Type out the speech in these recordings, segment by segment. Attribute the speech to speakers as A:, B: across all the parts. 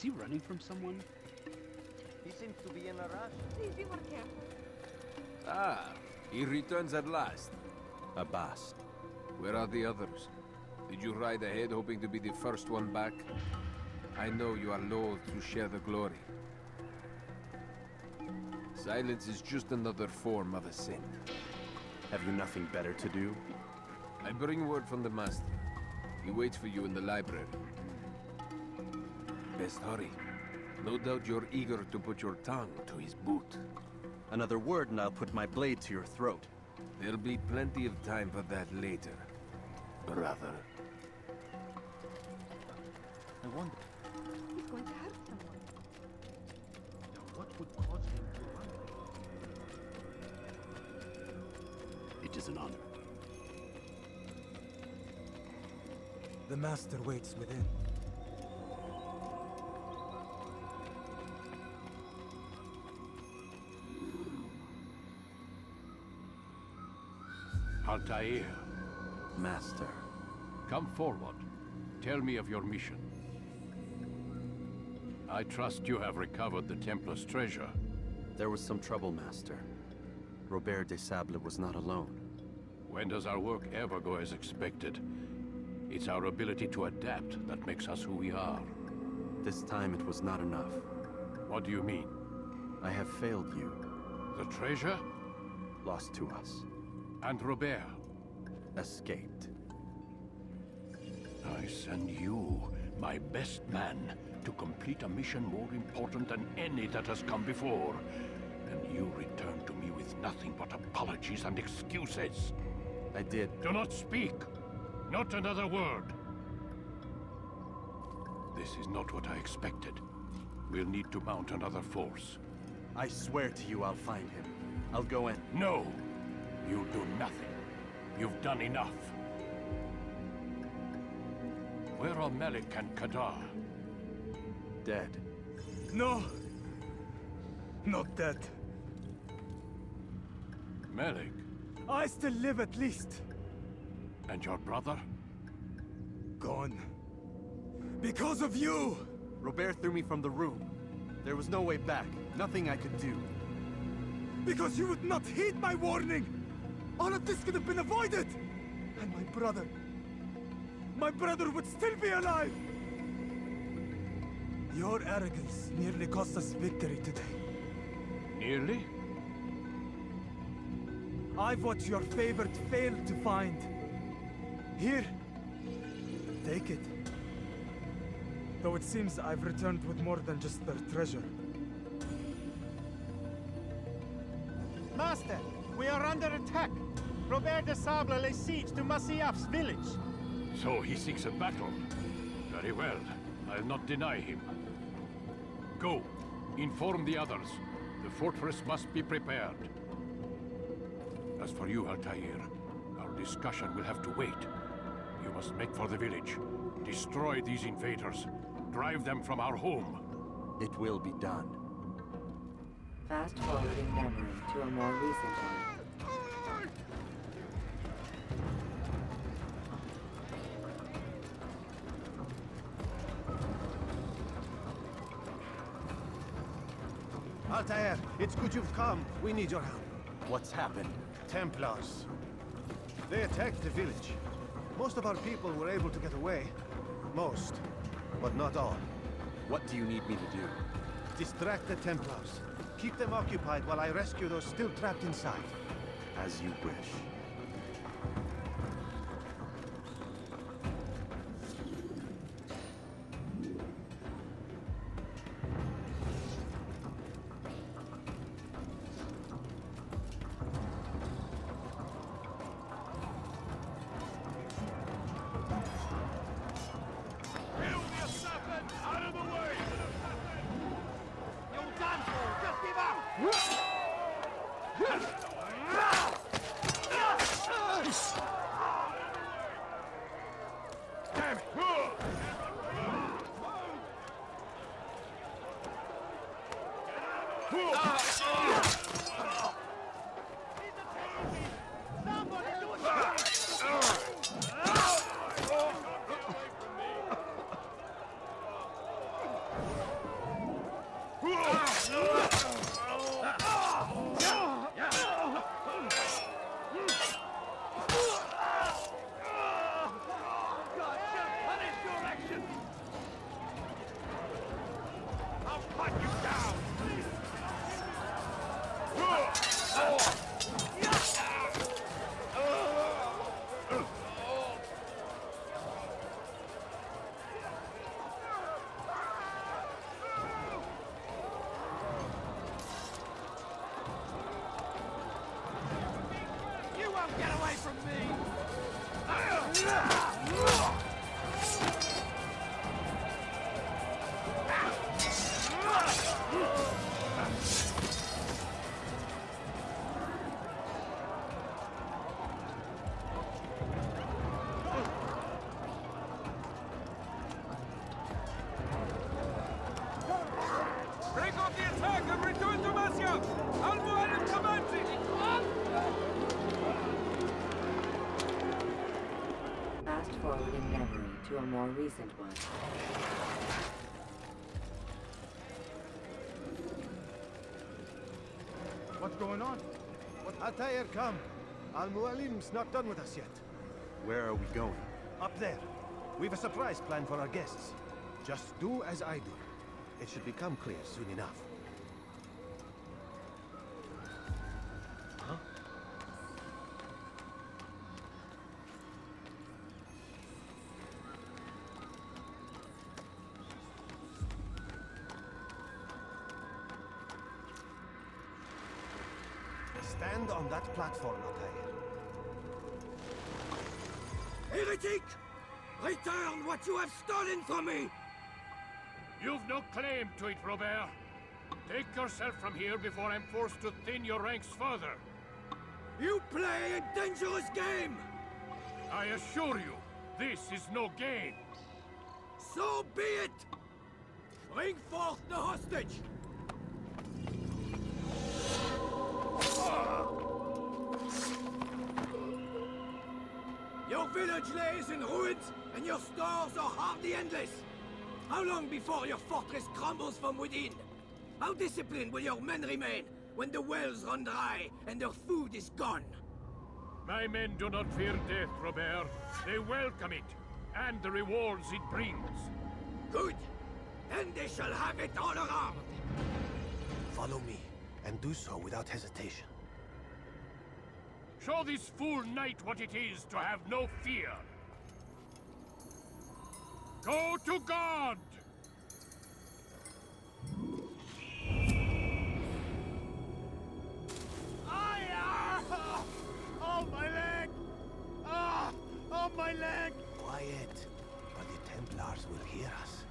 A: Is he running from someone?
B: He seems to be in a rush.
C: Please be more careful.
D: Ah, he returns at last.
E: Abast.
D: Where are the others? Did you ride ahead hoping to be the first one back? I know you are loath to share the glory. Silence is just another form of a sin.
E: Have you nothing better to do?
D: I bring word from the Master. He waits for you in the library. Best hurry. No doubt you're eager to put your tongue to his boot.
E: Another word and I'll put my blade to your throat.
D: There'll be plenty of time for that later, brother.
B: I wonder,
C: He's going to hurt someone.
B: what would cause him to run?
F: It is an honor.
G: The Master waits within.
F: Altaïr,
E: Master.
F: come forward. Tell me of your mission. I trust you have recovered the Templars' treasure.
E: There was some trouble, Master. Robert de Sable was not alone.
F: When does our work ever go as expected? It's our ability to adapt that makes us who we are.
E: This time it was not enough.
F: What do you mean?
E: I have failed you.
F: The treasure?
E: Lost to us.
F: And Robert?
E: Escaped.
F: I send you, my best man, to complete a mission more important than any that has come before. And you return to me with nothing but apologies and excuses.
E: I did.
F: Do not speak! Not another word! This is not what I expected. We'll need to mount another force.
E: I swear to you I'll find him. I'll go in.
F: No! You'll do nothing. You've done enough. Where are Melik and Kadar?
E: Dead.
G: No! Not dead.
F: Melik?
G: I still live at least.
F: And your brother?
G: Gone. Because of you!
E: Robert threw me from the room. There was no way back. Nothing I could do.
G: Because you would not heed my warning! All of this could have been avoided! And my brother would still be alive! Your arrogance nearly cost us victory today.
F: Nearly?
G: I've what your favorite failed to find. Here, take it. Though it seems I've returned with more than just their treasure.
H: Master, we are under attack. Robert de Sable lays siege to Masyaf's village.
F: So he seeks a battle. Very well. I'll not deny him. Go. Inform the others. The fortress must be prepared. As for you, Altaïr, our discussion will have to wait. You must make for the village. Destroy these invaders. Drive them from our home.
E: It will be done.
I: Fast forwarding memory to a more recent one.
B: Altaïr, it's good you've come. We need your help.
E: What's happened?
B: Templars. They attacked the village. Most of our people were able to get away. Most, but not all.
E: What do you need me to do?
B: Distract the Templars. Keep them occupied while I rescue those still trapped inside.
E: As you wish.
H: You won't get away from me!
D: Break off the attack and return to Masya! Al-MUALIM commands it!
I: Fast forward in memory to a more recent one.
G: What's going on?
B: Altaïr, come. Al-MUALIM's not done with us yet.
E: Where are we going?
B: Up there. We've a surprise plan for our guests. Just do as I do. It should become clear soon enough. Huh? Stand on that platform, Altaïr.
A: Heretic! Return what you have stolen from me!
F: You've no claim to it, Robert. Take yourself from here before I'm forced to thin your ranks further.
A: You play a dangerous game!
F: I assure you, this is no game.
A: So be it! Bring forth the hostage! Your village lays in ruins, and your stores are hardly endless. How long before your fortress crumbles from within? How disciplined will your men remain when the wells run dry and their food is gone?
F: My men do not fear death, Robert. They welcome it, and the rewards it brings.
A: Good. Then they shall have it all around.
B: Follow me, and do so without hesitation.
F: Show this fool knight what it is to have no fear. Go to God!
H: Oh, my leg! Ah! Oh, my leg!
B: Quiet, or the Templars will hear us.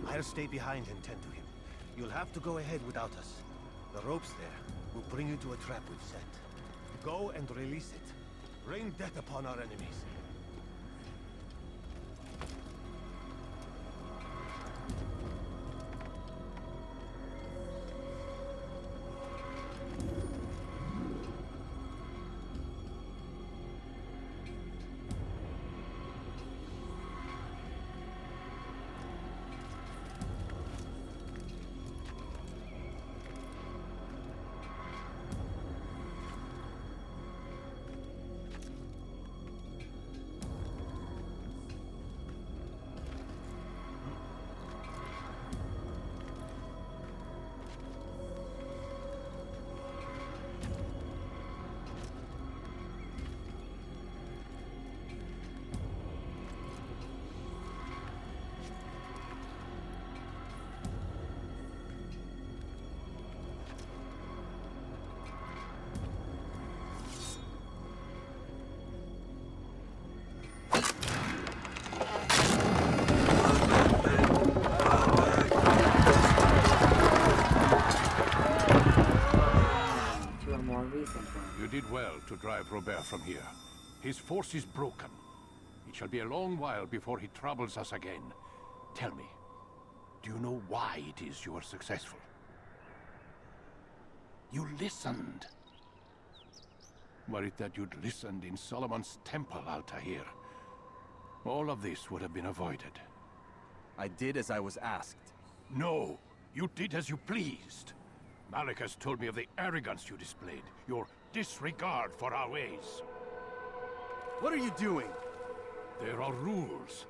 B: I'll stay behind and tend to him. You'll have to go ahead without us. The ropes there will bring you to a trap we've set. Go and release it. Rain death upon our enemies.
F: You did well to drive Robert from here. His force is broken. It shall be a long while before he troubles us again. Tell me, do you know why it is you are successful? You listened. Were it that you'd listened in Solomon's temple, Altaïr, all of this would have been avoided.
E: I did as I was asked.
F: No, you did as you pleased. Malik has told me of the arrogance you displayed, your disregard for our ways.
E: What are you doing?
F: There are rules.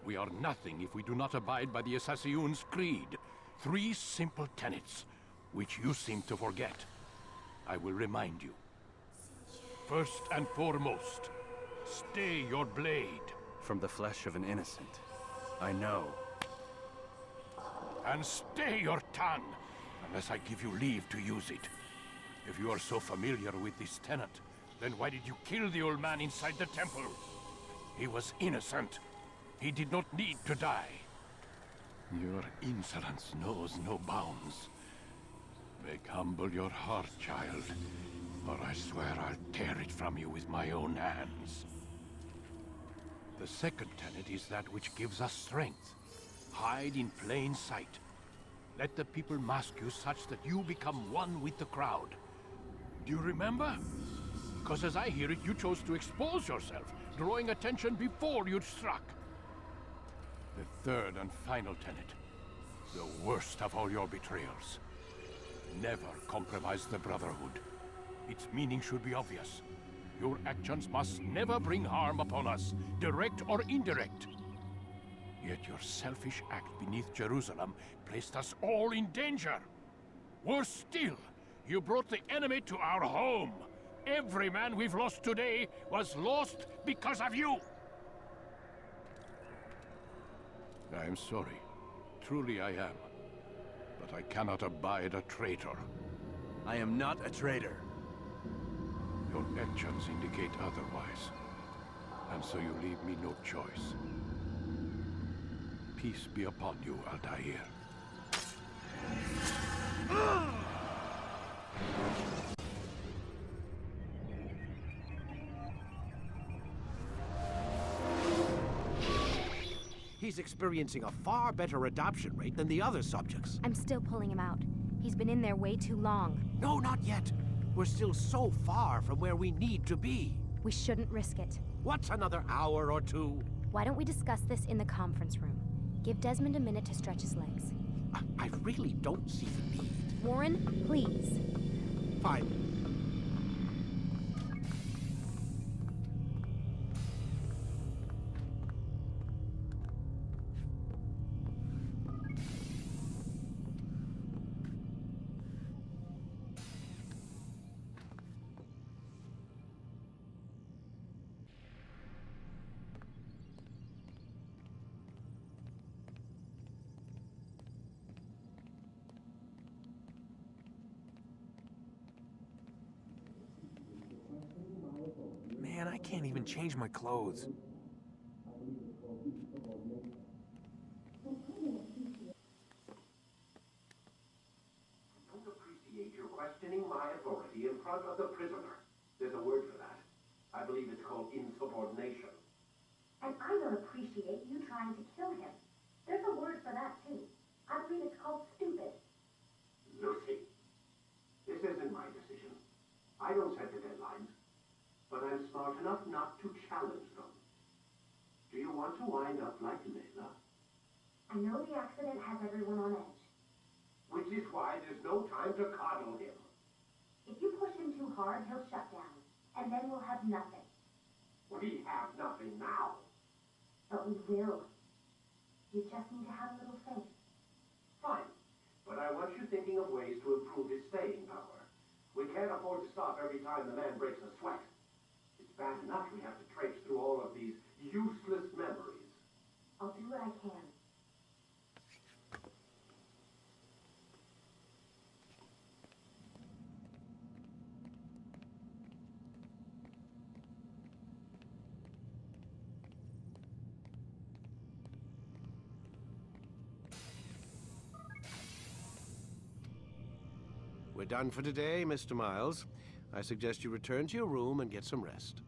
F: We are nothing if we do not abide by the ASSASSINSCREED. 3 simple tenets, which you seem to forget. I will remind you. First and foremost, stay your blade.
E: From the flesh of an innocent. I know.
F: And stay your tongue, unless I give you leave to use it. If you are so familiar with this tenet, then why did you kill the old man inside the temple? He was innocent. He did not need to die. Your insolence knows no bounds. Make humble your heart, child, or I swear I'll tear it from you with my own hands. The second tenet is that which gives us strength. Hide in plain sight. Let the people mask you such that you become one with the crowd. Do you remember? Because as I hear it, you chose to expose yourself, drawing attention before you'd struck. The third and final tenet. The worst of all your betrayals. Never compromise the Brotherhood. Its meaning should be obvious. Your actions must never bring harm upon us, direct or indirect. Yet your selfish act beneath Jerusalem placed us all in danger. Worse still, you brought the enemy to our home. Every man we've lost today was lost because of you. I am sorry. Truly I am. But I cannot abide a traitor.
E: I am not a traitor.
F: Your actions indicate otherwise. And so you leave me no choice. Peace be upon you, Altaïr.
A: He's experiencing a far better adoption rate than the other subjects.
C: I'm still pulling him out. He's been in there way too long.
A: No, not yet. We're still so far from where we need to be.
C: We shouldn't risk it.
A: What's another hour or two?
C: Why don't we discuss this in the conference room? Give Desmond a minute to stretch his legs.
A: I really don't see the need.
C: Warren, please.
A: Fine.
D: Man, I can't even change my clothes.
J: Don't appreciate you questioning my authority in front of the prisoner. There's a word for that. I believe it's called insubordination.
K: And I don't appreciate you trying to kill him. There's a word for that, too. I believe it's called stupid.
J: Lucy, this isn't my decision. I don't set the deadlines. But I'm smart enough not to challenge them. Do you want to wind up like Layla?
K: I know the accident has everyone on edge.
J: Which is why there's no time to coddle him.
K: If you push him too hard, he'll shut down. And then we'll have nothing.
J: We have nothing now.
K: But we will. You just need to have a little faith.
J: Fine. But I want you thinking of ways to improve his staying power. We can't afford to stop every time the man breaks a sweat. It's bad enough we have to traipse through all of these useless memories.
K: I'll do what I can.
A: We're done for today, Mr. Miles. I suggest you return to your room and get some rest.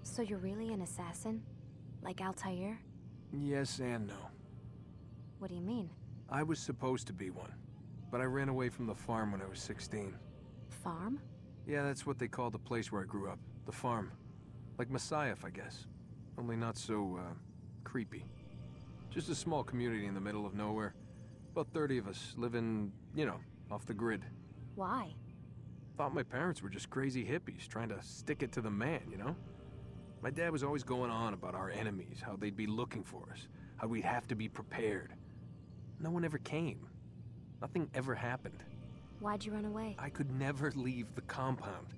C: So you're really an assassin? Like Altaïr?
D: Yes and no.
C: What do you mean?
D: I was supposed to be one, but I ran away from the farm when I was 16.
C: Farm?
D: Yeah, that's what they called the place where I grew up. The farm. Like Messiah, I guess. Only not so, creepy. Just a small community in the middle of nowhere. About 30 of us, living, you know, off the grid.
C: Why?
D: Thought my parents were just crazy hippies, trying to stick it to the man, you know? My dad was always going on about our enemies, how they'd be looking for us, how we'd have to be prepared. No one ever came. Nothing ever happened.
C: Why'd you run away?
D: I could never leave the compound.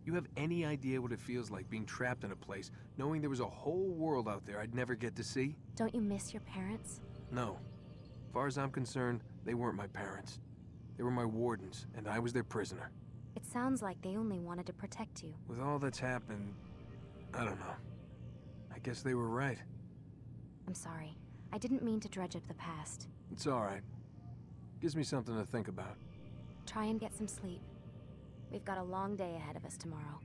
D: You have any idea what it feels like being trapped in a place, knowing there was a whole world out there I'd never get to see?
C: Don't you miss your parents?
D: No. As far as I'm concerned, they weren't my parents. They were my wardens, and I was their prisoner.
C: It sounds like they only wanted to protect you.
D: With all that's happened, I don't know. I guess they were right.
C: I'm sorry. I didn't mean to dredge up the past.
D: It's all right. Gives me something to think about.
C: Try and get some sleep. We've got a long day ahead of us tomorrow.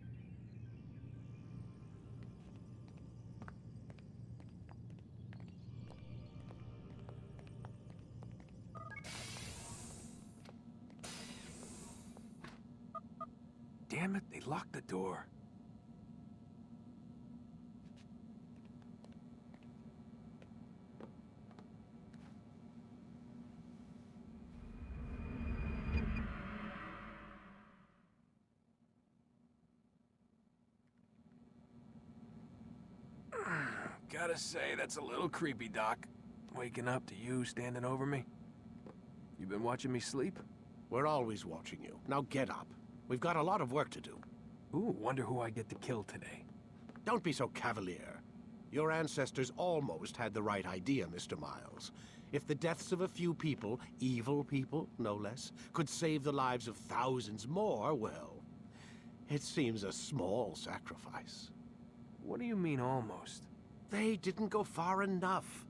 D: Damn it, they locked the door. Gotta say, that's a little creepy, Doc. Waking up to you standing over me. You been watching me sleep?
L: We're always watching you. Now get up. We've got a lot of work to do.
D: Ooh, wonder who I get to kill today.
L: Don't be so cavalier. Your ancestors almost had the right idea, Mr. Miles. If the deaths of a few people, evil people, no less, could save the lives of thousands more, well, it seems a small sacrifice.
D: What do you mean, almost?
L: They didn't go far enough.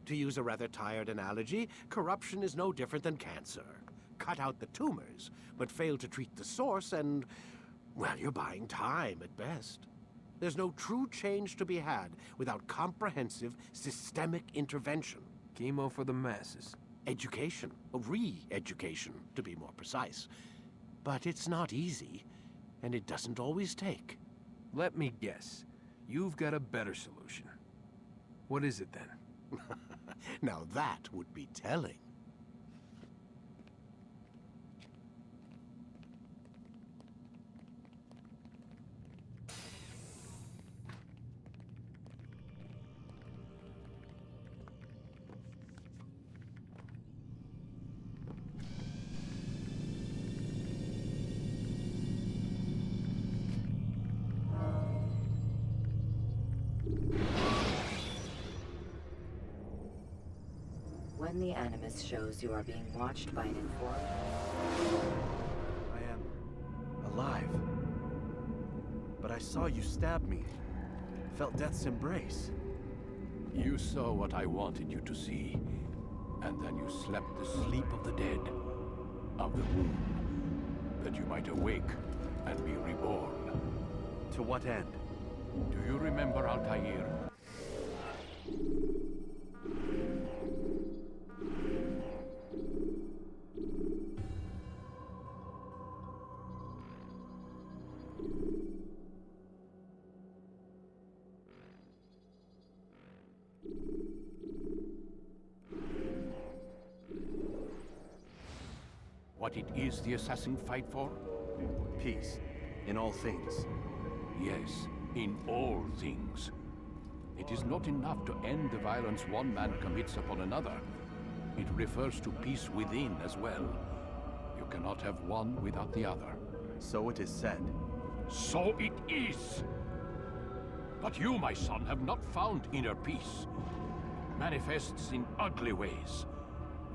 L: To use a rather tired analogy, corruption is no different than cancer. Cut out the tumors, but fail to treat the source and, well, you're buying time at best. There's no true change to be had without comprehensive, systemic intervention.
D: Chemo for the masses.
L: Education, re-education, to be more precise. But it's not easy, and it doesn't always take.
D: Let me guess. You've got a better solution. What is it then?
L: Now that would be telling.
I: When the Animus shows you are being watched by an informant...
E: I am alive. But I saw you stab me. Felt death's embrace.
F: You saw what I wanted you to see, and then you slept the sleep of the dead, of the womb, that you might awake and be reborn.
E: To what end?
F: Do you remember Altaïr? What it is the assassin fight for?
E: Peace. In all things.
F: Yes, in all things. It is not enough to end the violence one man commits upon another. It refers to peace within as well. You cannot have one without the other.
E: So it is said.
F: So it is! But you, my son, have not found inner peace. It manifests in ugly ways.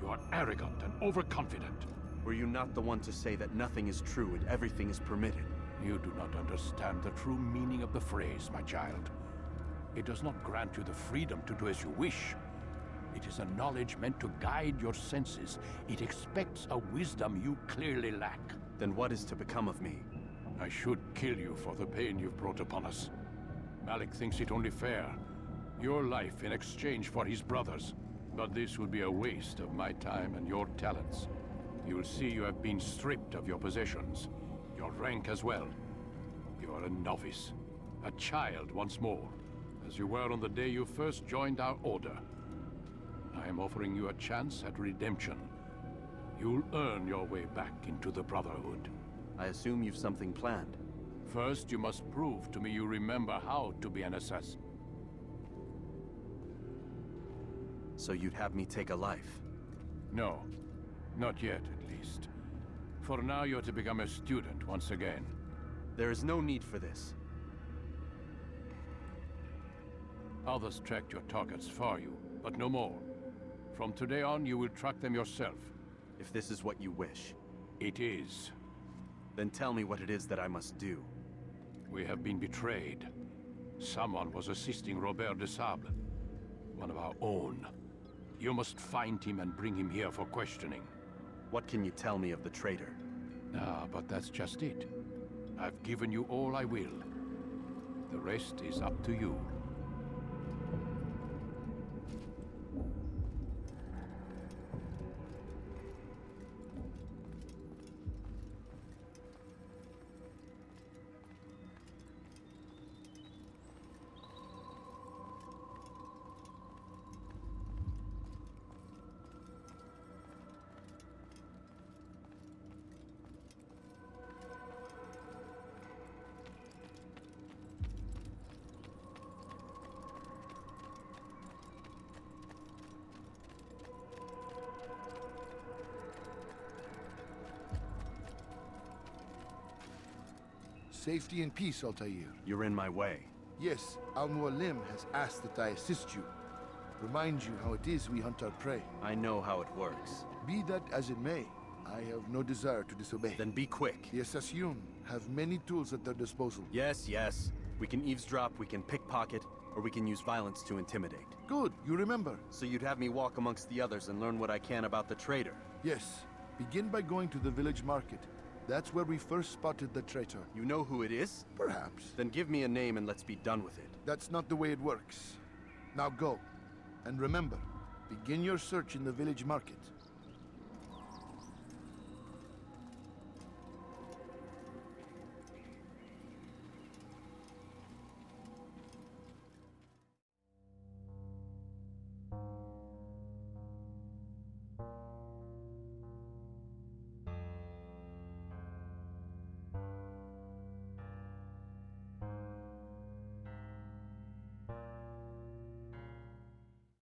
F: You are arrogant and overconfident.
E: Were you not the one to say that nothing is true and everything is permitted?
F: You do not understand the true meaning of the phrase, my child. It does not grant you the freedom to do as you wish. It is a knowledge meant to guide your senses. It expects a wisdom you clearly lack.
E: Then what is to become of me?
F: I should kill you for the pain you've brought upon us. Malik thinks it only fair. Your life in exchange for his brother's. But this would be a waste of my time and your talents. You will see you have been stripped of your possessions. Your rank as well. You are a novice. A child once more. As you were on the day you first joined our order. I am offering you a chance at redemption. You'll earn your way back into the Brotherhood.
E: I assume you've something planned.
F: First, you must prove to me you remember how to be an assassin.
E: So you'd have me take a life?
F: No. Not yet, at least. For now, you're to become a student once again.
E: There is no need for this.
F: Others tracked your targets for you, but no more. From today on, you will track them yourself.
E: If this is what you wish.
F: It is.
E: Then tell me what it is that I must do.
F: We have been betrayed. Someone was assisting Robert de Sable, one of our own. You must find him and bring him here for questioning.
E: What can you tell me of the traitor?
F: Ah, but that's just it. I've given you all I will. The rest is up to you.
M: Safety and peace, Altaïr.
E: You're in my way.
M: Yes, MUALIM has asked that I assist you. Remind you how it is we hunt our prey.
E: I know how it works.
M: Be that as it may, I have no desire to disobey.
E: Then be quick.
M: The ASSASSINS have many tools at their disposal.
E: Yes, yes. We can eavesdrop, we can pickpocket, or we can use violence to intimidate.
M: Good, you remember.
E: So you'd have me walk amongst the others and learn what I can about the traitor?
M: Yes. Begin by going to the village market. That's where we first spotted the traitor.
E: You know who it is?
M: Perhaps.
E: Then give me a name and let's be done with it.
M: That's not the way it works. Now go. And remember, begin your search in the village market.